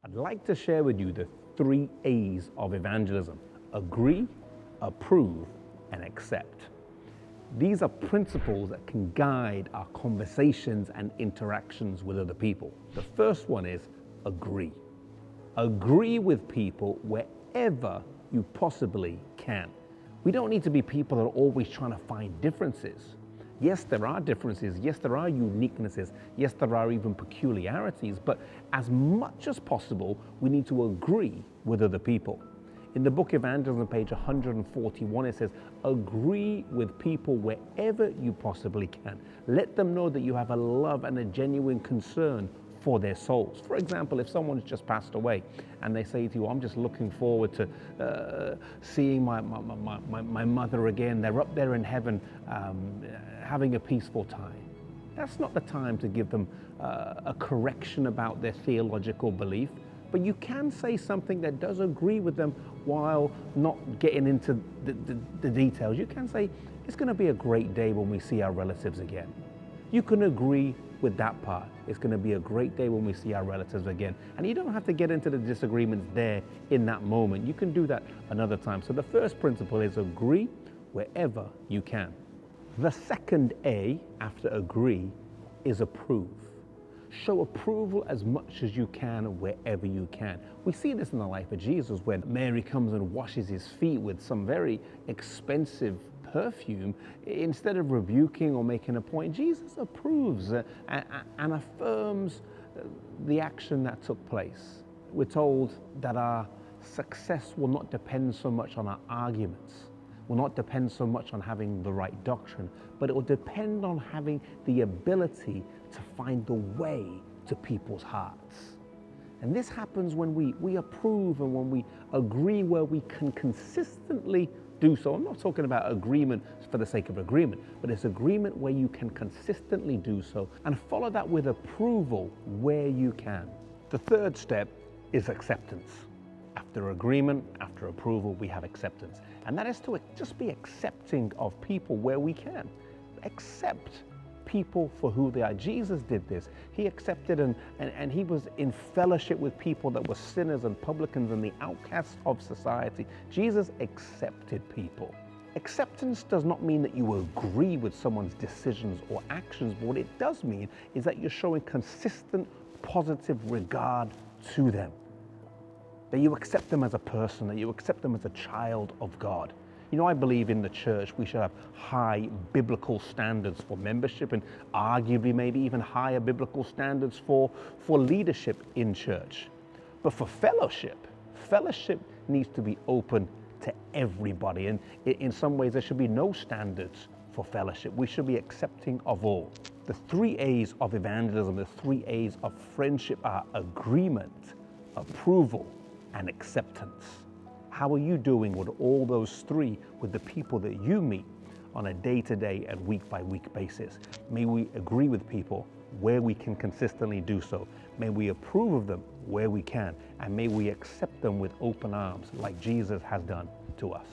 I'd like to share with you the 3 A's of evangelism: agree, approve, and accept. These are principles that can guide our conversations and interactions with other people. The first one is agree. Agree with people wherever you possibly can. We don't need to be people that are always trying to find differences. Yes, there are differences. Yes, there are uniquenesses. Yes, there are even peculiarities. But as much as possible, we need to agree with other people. In the book Evangelism, page 141, it says, agree with people wherever you possibly can. Let them know that you have a love and a genuine concern for their souls. For example, if someone's just passed away and they say to you, I'm just looking forward to seeing my mother again. They're up there in heaven having a peaceful time. That's not the time to give them a correction about their theological belief, but you can say something that does agree with them while not getting into the details. You can say, it's going to be a great day when we see our relatives again. You can agree with that part. It's going to be a great day when we see our relatives again. And you don't have to get into the disagreements there in that moment. You can do that another time. So the first principle is agree wherever you can. The second A after agree is approve. Show approval as much as you can wherever you can. We see this in the life of Jesus when Mary comes and washes his feet with some very expensive perfume. Instead of rebuking or making a point, Jesus approves and affirms the action that took place. We're told that our success will not depend so much on our arguments, will not depend so much on having the right doctrine, but it will depend on having the ability to find the way to people's hearts. And this happens when we approve and when we agree where we can consistently do so. I'm not talking about agreement for the sake of agreement, but it's agreement where you can consistently do so and follow that with approval where you can. The third step is acceptance. After agreement, after approval, we have acceptance. And that is to just be accepting of people where we can. Accept people for who they are. Jesus did this. He accepted and he was in fellowship with people that were sinners and publicans and the outcasts of society. Jesus accepted people. Acceptance does not mean that you agree with someone's decisions or actions, but what it does mean is that you're showing consistent, positive regard to them. That you accept them as a person, that you accept them as a child of God. You know, I believe in the church we should have high biblical standards for membership and arguably maybe even higher biblical standards for leadership in church. But for fellowship needs to be open to everybody. And in some ways there should be no standards for fellowship. We should be accepting of all. The 3 A's of evangelism, the 3 A's of friendship are agreement, approval, and acceptance. How are you doing with all those 3 with the people that you meet on a day-to-day and week-by-week basis? May we agree with people where we can consistently do so. May we approve of them where we can, and may we accept them with open arms like Jesus has done to us.